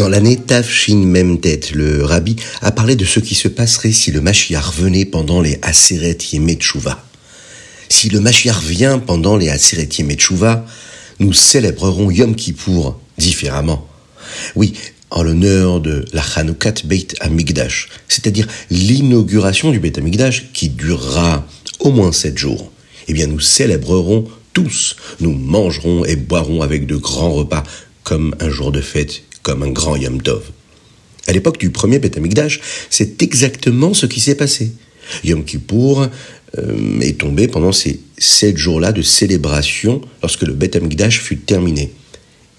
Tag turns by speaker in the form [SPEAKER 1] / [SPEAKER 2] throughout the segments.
[SPEAKER 1] Dans l'année Tafshin Memtet, le rabbi a parlé de ce qui se passerait si le Mashiach venait pendant les Aseret Yemei Teshuvah. Si le Mashiach vient pendant les Aseret Yemei Teshuvah, nous célébrerons Yom Kippour différemment. Oui, en l'honneur de la Chanoukat Beit Hamikdash, c'est-à-dire l'inauguration du Beit Hamikdash qui durera au moins 7 jours. Eh bien, nous célébrerons tous, nous mangerons et boirons avec de grands repas, comme un jour de fête, comme un grand Yom Tov. À l'époque du premier Beit Hamikdash, c'est exactement ce qui s'est passé. Yom Kippour est tombé pendant ces 7 jours-là de célébration lorsque le Beit Hamikdash fut terminé.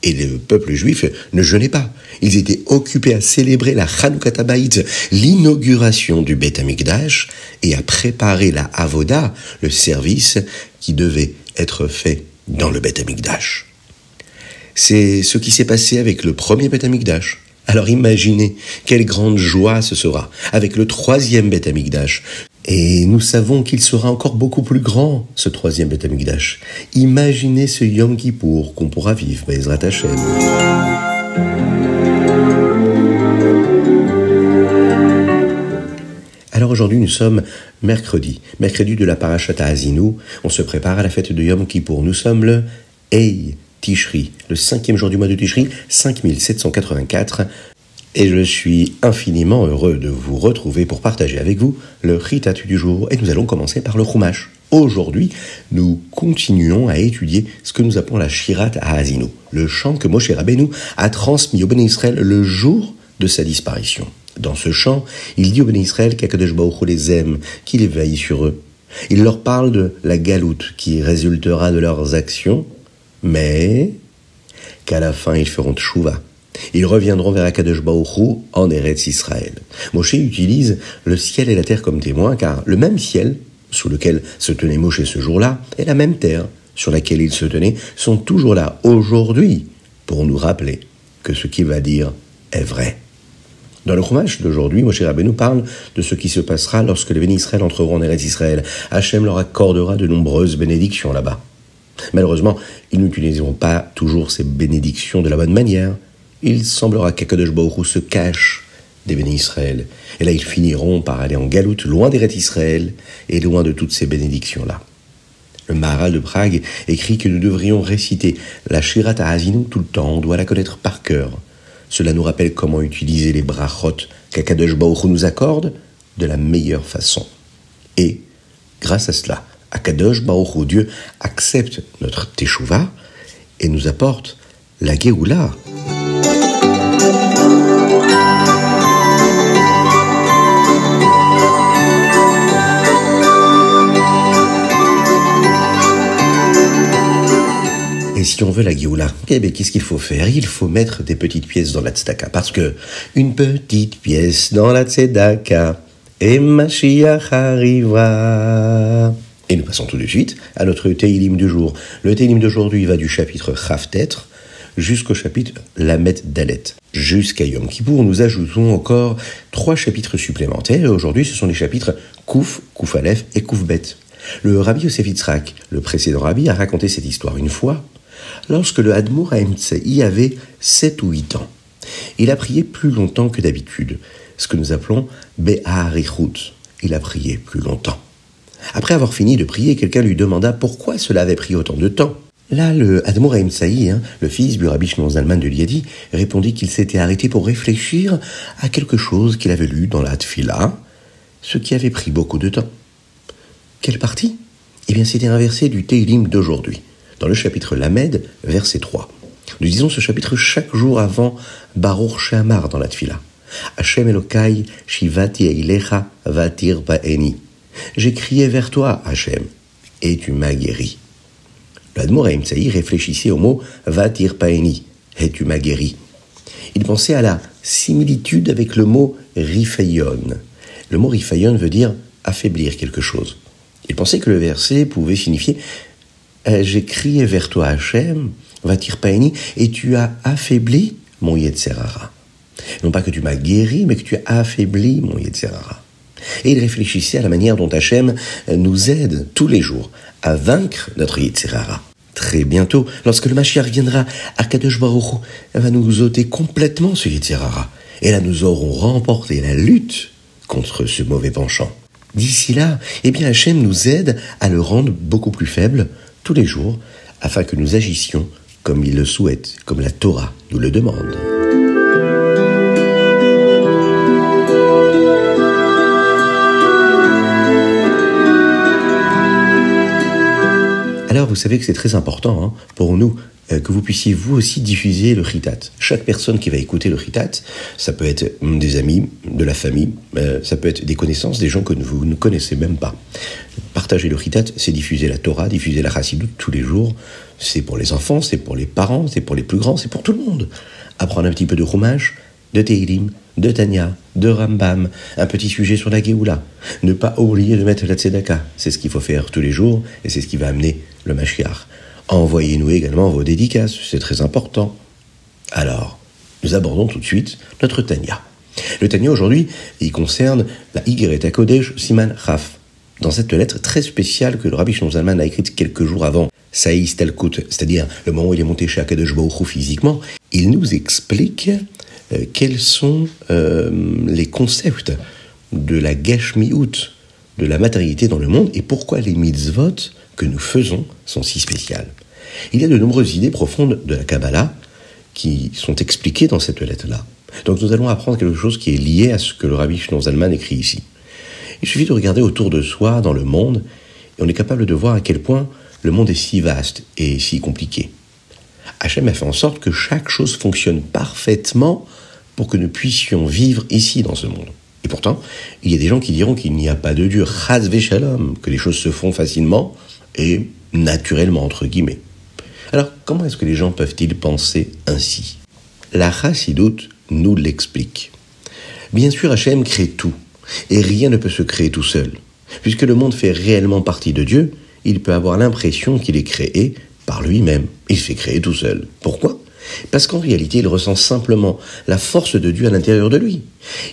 [SPEAKER 1] Et le peuple juif ne jeûnait pas. Ils étaient occupés à célébrer la Chanoukat Habayit, l'inauguration du Beit Hamikdash, et à préparer la Avoda, le service qui devait être fait dans le Beit Hamikdash. C'est ce qui s'est passé avec le premier Beit Hamikdash. Alors imaginez quelle grande joie ce sera avec le troisième Beit Hamikdash. Et nous savons qu'il sera encore beaucoup plus grand, ce troisième Beit Hamikdash. Imaginez ce Yom Kippour qu'on pourra vivre, Be'ezrat Hashem. Alors aujourd'hui, nous sommes mercredi de la Parashat Ha'azinu. On se prépare à la fête de Yom Kippour. Nous sommes le Ei Tishri, le 5e jour du mois de Tishri, 5784. Et je suis infiniment heureux de vous retrouver pour partager avec vous le Chitat du jour. Et nous allons commencer par le Chumash. Aujourd'hui, nous continuons à étudier ce que nous appelons la Shirat Ha'azinu, le chant que Moshe Rabbeinu a transmis au Béné Israël le jour de sa disparition. Dans ce chant, il dit au Béné Israël qu'Akadosh Baruch Hu les aime, qu'il veille sur eux. Il leur parle de la galoute qui résultera de leurs actions, mais qu'à la fin ils feront tchouva. Ils reviendront vers Akadosh Baruch Hu en Eretz Israël. Moshe utilise le ciel et la terre comme témoins, car le même ciel sous lequel se tenait Moshe ce jour-là et la même terre sur laquelle il se tenait sont toujours là aujourd'hui pour nous rappeler que ce qu'il va dire est vrai. Dans le Chumash d'aujourd'hui, Moshe Rabbeinu parle de ce qui se passera lorsque les bénis Israël entreront en Eretz Israël. Hachem leur accordera de nombreuses bénédictions là-bas. Malheureusement, ils n'utiliseront pas toujours ces bénédictions de la bonne manière. Il semblera qu'Akadosh Baruch Hu se cache des bénis Israël. Et là, ils finiront par aller en galoute, loin d'Eretz Israël et loin de toutes ces bénédictions-là. Le Maharal de Prague écrit que nous devrions réciter la Shirat Ha'azinu tout le temps. On doit la connaître par cœur. Cela nous rappelle comment utiliser les brachot qu'Akadosh Baruch Hu nous accorde de la meilleure façon. Et, grâce à cela, Akadosh Baruch Hu, Dieu, accepte notre teshuva et nous apporte la Géoula. Et si on veut la Géoula, qu'est-ce qu'il faut faire? Il faut mettre des petites pièces dans la tzedaka, parce que une petite pièce dans la tzedaka, et Mashiach arrivera. Et nous passons tout de suite à notre Teilim du jour. Le Teilim d'aujourd'hui va du chapitre Chavtet jusqu'au chapitre Lamet Dalet. Jusqu'à Yom Kippour, nous ajoutons encore 3 chapitres supplémentaires. Et aujourd'hui, ce sont les chapitres Kouf, Kouf Aleph et Kouf Bet. Le Rabbi Yosef Yitzhak, le précédent rabbi, a raconté cette histoire une fois, lorsque le Hadmour HaEmtsaï avait 7 ou 8 ans. Il a prié plus longtemps que d'habitude, ce que nous appelons Be'aharichut. Il a prié plus longtemps. Après avoir fini de prier, quelqu'un lui demanda pourquoi cela avait pris autant de temps. Là, le Hadmour HaEmtsaï, le fils du Rabbi Shimon Zalman de Liadi, répondit qu'il s'était arrêté pour réfléchir à quelque chose qu'il avait lu dans la Tfila, ce qui avait pris beaucoup de temps. Quelle partie? Eh bien, c'était un verset du Teilim d'aujourd'hui, dans le chapitre Lamed, verset 3. Nous disons ce chapitre chaque jour avant Baruch She'amar dans la Tfila. Hashem Elokai shivati eilecha vatir ba'eni. J'ai crié vers toi, Hashem, et tu m'as guéri. Le Hadmour HaEmtsaï réfléchissait au mot vatir ba'eni, et tu m'as guéri. Il pensait à la similitude avec le mot rifayon. Le mot rifayon veut dire affaiblir quelque chose. Il pensait que le verset pouvait signifier j'ai crié vers toi, Hashem, vatir ba'eni, et tu as affaibli mon Yetzer Hara. Non pas que tu m'as guéri, mais que tu as affaibli mon Yetzer Hara. Et il réfléchissait à la manière dont Hashem nous aide tous les jours à vaincre notre Yetzer Hara. très bientôt, lorsque le Mashiach viendra, Akadosh Baruch Hu va nous ôter complètement ce Yetzer Hara. Et là, nous aurons remporté la lutte contre ce mauvais penchant. D'ici là, Hachem nous aide à le rendre beaucoup plus faible tous les jours, afin que nous agissions comme il le souhaite, comme la Torah nous le demande. Alors, vous savez que c'est très important pour nous que vous puissiez vous aussi diffuser le chitat. Chaque personne qui va écouter le chitat, ça peut être des amis, de la famille, ça peut être des connaissances, des gens que vous ne connaissez même pas. Partager le chitat, c'est diffuser la Torah, diffuser la chassidoute tous les jours. C'est pour les enfants, c'est pour les parents, c'est pour les plus grands, c'est pour tout le monde. Apprendre un petit peu de Chumash, de Tehillim, de Tanya, de Rambam, un petit sujet sur la Géoula. Ne pas oublier de mettre la Tzedaka. C'est ce qu'il faut faire tous les jours et c'est ce qui va amener le Mashiach. Envoyez-nous également vos dédicaces, c'est très important. Alors, nous abordons tout de suite notre Tanya. Le Tanya aujourd'hui, il concerne la Igeret HaKodesh Siman Chaf. Dans cette lettre très spéciale que le Rabbi Shlomo Zalman a écrite quelques jours avant, Saïs Talkut, c'est-à-dire le moment où il est monté chez Akadosh Baruch Hu physiquement, il nous explique quels sont les concepts de la Geshmiut, de la matérialité dans le monde, et pourquoi les mitzvot que nous faisons sont si spéciales. Il y a de nombreuses idées profondes de la Kabbalah qui sont expliquées dans cette lettre-là. Donc nous allons apprendre quelque chose qui est lié à ce que le Rabbi Shlomo Zalman écrit ici. Il suffit de regarder autour de soi, dans le monde, et on est capable de voir à quel point le monde est si vaste et si compliqué. Hachem a fait en sorte que chaque chose fonctionne parfaitement pour que nous puissions vivre ici dans ce monde. Et pourtant, il y a des gens qui diront qu'il n'y a pas de Dieu, chas v'shalom, que les choses se font facilement et naturellement, entre guillemets. Alors, comment est-ce que les gens peuvent-ils penser ainsi ? La Chassidoute nous l'explique. Bien sûr, Hachem crée tout, et rien ne peut se créer tout seul. Puisque le monde fait réellement partie de Dieu, il peut avoir l'impression qu'il est créé par lui-même. Il se fait créer tout seul. Pourquoi ? Parce qu'en réalité, il ressent simplement la force de Dieu à l'intérieur de lui.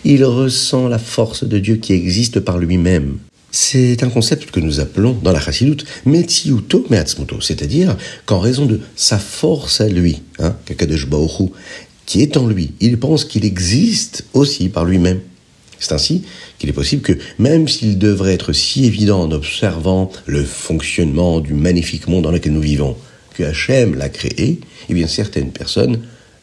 [SPEAKER 1] Il ressent la force de Dieu qui existe par lui-même. C'est un concept que nous appelons dans la Chassidoute Metziuto Me'atzmuto, c'est-à-dire qu'en raison de sa force à lui, Kakadosh Baruch Hu, qui est en lui, il pense qu'il existe aussi par lui-même. C'est ainsi qu'il est possible que, même s'il devrait être si évident en observant le fonctionnement du magnifique monde dans lequel nous vivons, que Hachem l'a créé, eh bien certaines personnes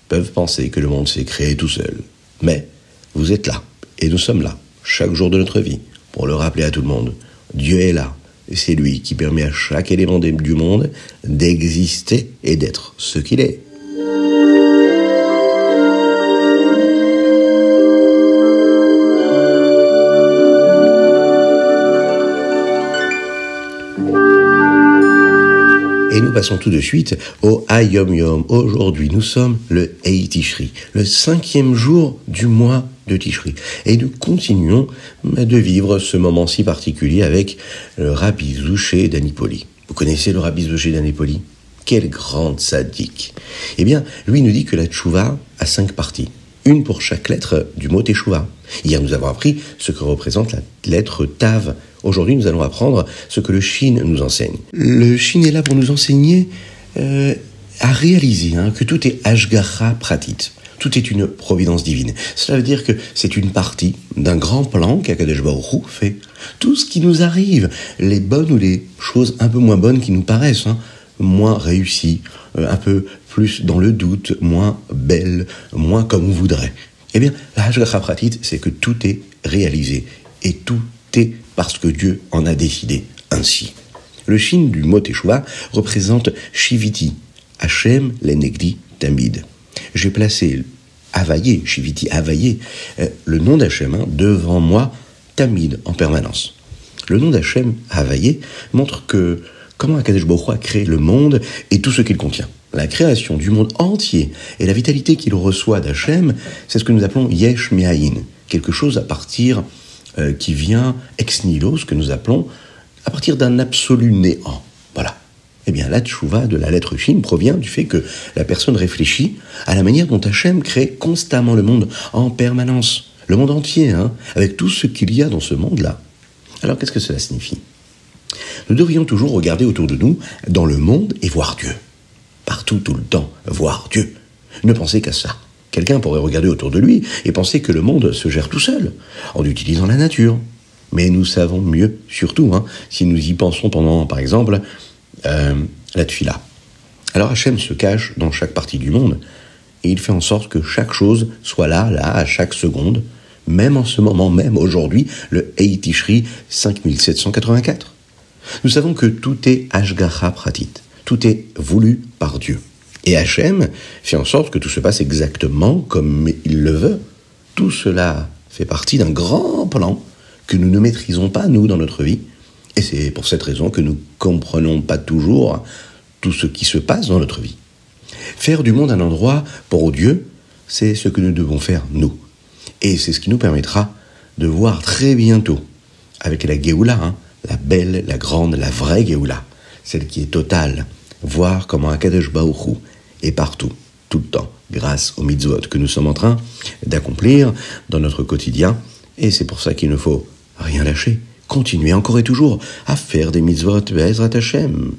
[SPEAKER 1] peuvent penser que le monde s'est créé tout seul. Mais vous êtes là, et nous sommes là, chaque jour de notre vie, pour le rappeler à tout le monde. Dieu est là, et c'est lui qui permet à chaque élément du monde d'exister et d'être ce qu'il est. Et nous passons tout de suite au Hayom Yom. Aujourd'hui, nous sommes le Hei Tishri, le 5e jour du mois de Tishri. Et nous continuons de vivre ce moment si particulier avec le Rabbi Zouché d'Anipoli. Vous connaissez le Rabbi Zouché d'Anipoli ? Quel grand tzaddik ! Eh bien, lui nous dit que la tchouva a 5 parties. Une pour chaque lettre du mot Teshuvah. Hier, nous avons appris ce que représente la lettre Tav. Aujourd'hui, nous allons apprendre ce que le Shin nous enseigne. Le Shin est là pour nous enseigner à réaliser que tout est Hashgacha Pratit. Tout est une providence divine. Cela veut dire que c'est une partie d'un grand plan qu'Akadosh Baruch Hu fait. Tout ce qui nous arrive, les bonnes ou les choses un peu moins bonnes qui nous paraissent, moins réussies, un peu plus dans le doute, moins belles, moins comme on voudrait. Eh bien, la Hashgacha Pratit, c'est que tout est réalisé. Et tout est parce que Dieu en a décidé ainsi. Le Shin du mot Teshuvah représente Shiviti, Hachem Lenegdi Tamid. J'ai placé Havayé, Shiviti Havayé, le nom d'Hachem devant moi, Tamid, en permanence. Le nom d'Hachem Havayé montre que comment Akadosh Baruch Hu a créé le monde et tout ce qu'il contient. La création du monde entier et la vitalité qu'il reçoit d'Hachem, c'est ce que nous appelons Yesh Me'ayin, quelque chose à partir qui vient ex nihilo, ce que nous appelons à partir d'un absolu néant. Voilà. Eh bien, la tchouva de la lettre Shin provient du fait que la personne réfléchit à la manière dont Hachem crée constamment le monde, en permanence, le monde entier, avec tout ce qu'il y a dans ce monde-là. Alors, qu'est-ce que cela signifie ? Nous devrions toujours regarder autour de nous, dans le monde, et voir Dieu. Partout, tout le temps, voir Dieu. Ne pensez qu'à ça. Quelqu'un pourrait regarder autour de lui et penser que le monde se gère tout seul, en utilisant la nature. Mais nous savons mieux, surtout, si nous y pensons pendant, par exemple, la tfila. Alors Hachem se cache dans chaque partie du monde, et il fait en sorte que chaque chose soit là, à chaque seconde, même en ce moment, même aujourd'hui, le Ei Tishri 5784. Nous savons que tout est Hashgacha Pratit, tout est voulu par Dieu. Et Hachem fait en sorte que tout se passe exactement comme il le veut. Tout cela fait partie d'un grand plan que nous ne maîtrisons pas, nous, dans notre vie. Et c'est pour cette raison que nous ne comprenons pas toujours tout ce qui se passe dans notre vie. Faire du monde un endroit pour Dieu, c'est ce que nous devons faire, nous. Et c'est ce qui nous permettra de voir très bientôt, avec la Géoula, la belle, la grande, la vraie Géoula, celle qui est totale, voir comment Akadosh Baruch Hu est partout, tout le temps, grâce aux mitzvot que nous sommes en train d'accomplir dans notre quotidien. Et c'est pour ça qu'il ne faut rien lâcher, continuer encore et toujours à faire des mitzvot Be'ezrat Hashem.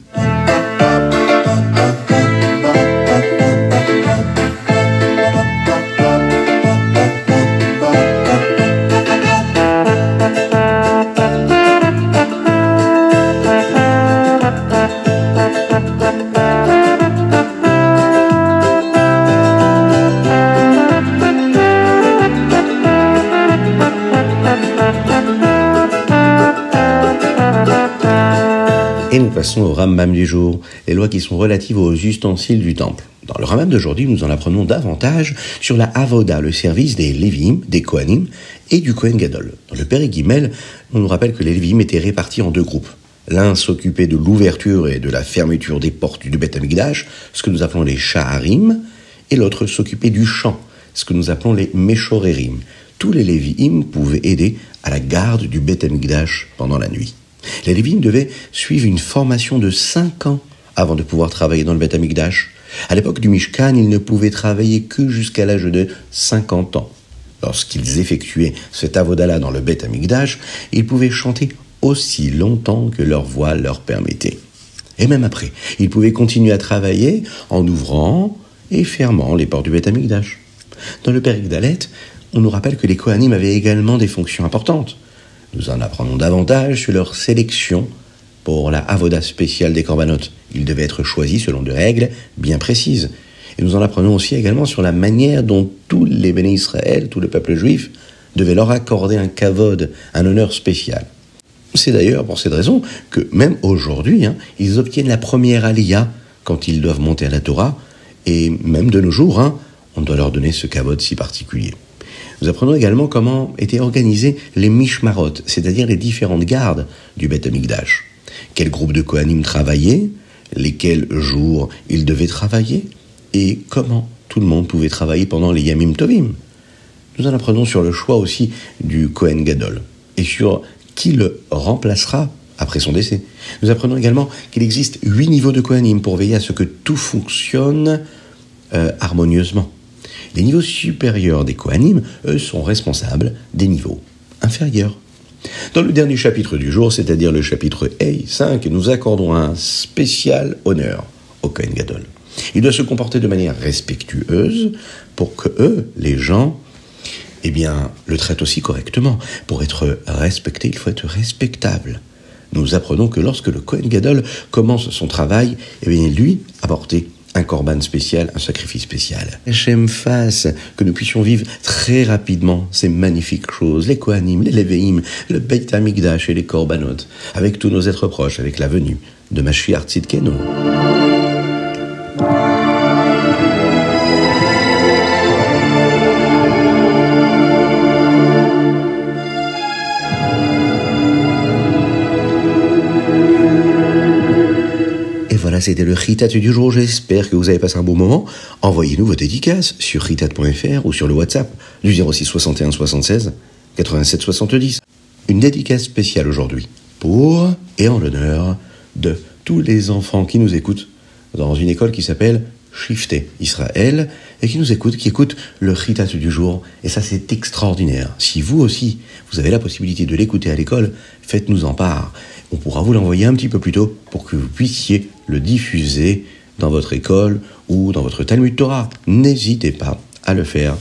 [SPEAKER 1] Et nous passons au Rambam du jour, les lois qui sont relatives aux ustensiles du temple. Dans le Rambam d'aujourd'hui, nous en apprenons davantage sur la Avoda, le service des Lévi'im, des Kohanim et du Kohen Gadol. Dans le Pérek Gimel, on nous rappelle que les Lévi'im étaient répartis en deux groupes. L'un s'occupait de l'ouverture et de la fermeture des portes du Beth Amikdash, ce que nous appelons les Shaharim, et l'autre s'occupait du chant, ce que nous appelons les Meshorerim. Tous les Lévi'im pouvaient aider à la garde du Beth Amikdash pendant la nuit. Les Lévi'im devaient suivre une formation de 5 ans avant de pouvoir travailler dans le Beth Amikdash. À l'époque du Mishkan, ils ne pouvaient travailler que jusqu'à l'âge de 50 ans. Lorsqu'ils effectuaient cet avoda-là dans le Beth Amikdash, ils pouvaient chanter aussi longtemps que leur voix leur permettait. Et même après, ils pouvaient continuer à travailler en ouvrant et fermant les portes du Beth Amikdash. Dans le Pérek Dalet, on nous rappelle que les Kohanim avaient également des fonctions importantes. Nous en apprenons davantage sur leur sélection pour la avoda spéciale des korbanot. Ils devaient être choisis selon des règles bien précises. Et nous en apprenons aussi également sur la manière dont tous les béné Israël, tout le peuple juif, devaient leur accorder un kavod, un honneur spécial. C'est d'ailleurs pour cette raison que même aujourd'hui, ils obtiennent la première aliyah quand ils doivent monter à la Torah, et même de nos jours, on doit leur donner ce kavod si particulier. Nous apprenons également comment étaient organisés les mishmarot, c'est-à-dire les différentes gardes du Beth Amikdash. Quel groupe de Kohanim travaillaient, lesquels jours ils devaient travailler, et comment tout le monde pouvait travailler pendant les Yamim Tovim. Nous en apprenons sur le choix aussi du Kohen Gadol, et sur qui le remplacera après son décès. Nous apprenons également qu'il existe 8 niveaux de Kohanim pour veiller à ce que tout fonctionne harmonieusement. Les niveaux supérieurs des Kohanim, eux, sont responsables des niveaux inférieurs. Dans le dernier chapitre du jour, c'est-à-dire le chapitre Ei 5, nous accordons un spécial honneur au Kohen Gadol. Il doit se comporter de manière respectueuse pour que eux, les gens, le traitent aussi correctement. Pour être respecté, il faut être respectable. Nous apprenons que lorsque le Kohen Gadol commence son travail, lui apporter un korban spécial, un sacrifice spécial. Hachem fasse que nous puissions vivre très rapidement ces magnifiques choses, les Kohanim, les Lévi'im, le Beit Amikdash et les korbanot, avec tous nos êtres proches, avec la venue de Mashiach Tzidkenu. Voilà, c'était le Chitat du jour. J'espère que vous avez passé un bon moment. Envoyez-nous vos dédicaces sur chitat.fr ou sur le WhatsApp du 06 61 76 87 70. Une dédicace spéciale aujourd'hui pour et en l'honneur de tous les enfants qui nous écoutent dans une école qui s'appelle Shifté Israël, et qui nous écoute, qui écoute le Chitat du jour. Et ça, c'est extraordinaire. Si vous aussi, vous avez la possibilité de l'écouter à l'école, faites-nous en part. On pourra vous l'envoyer un petit peu plus tôt pour que vous puissiez le diffuser dans votre école ou dans votre Talmud Torah. N'hésitez pas à le faire.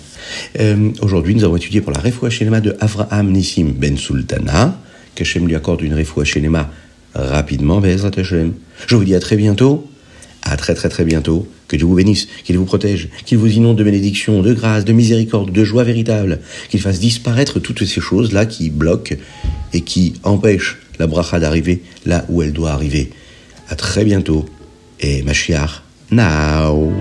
[SPEAKER 1] Aujourd'hui, nous avons étudié pour la Refoua Shelema de Avraham Nissim Ben Sultana, qu'Hachem lui accorde une Refoua Shelema rapidement, Be'ezrat Hashem. Je vous dis à très bientôt, à très très très bientôt, que Dieu vous bénisse, qu'il vous protège, qu'il vous inonde de bénédictions, de grâce, de miséricorde, de joie véritable, qu'il fasse disparaître toutes ces choses-là qui bloquent et qui empêchent la bracha d'arriver là où elle doit arriver. À très bientôt, et Mashiach, now.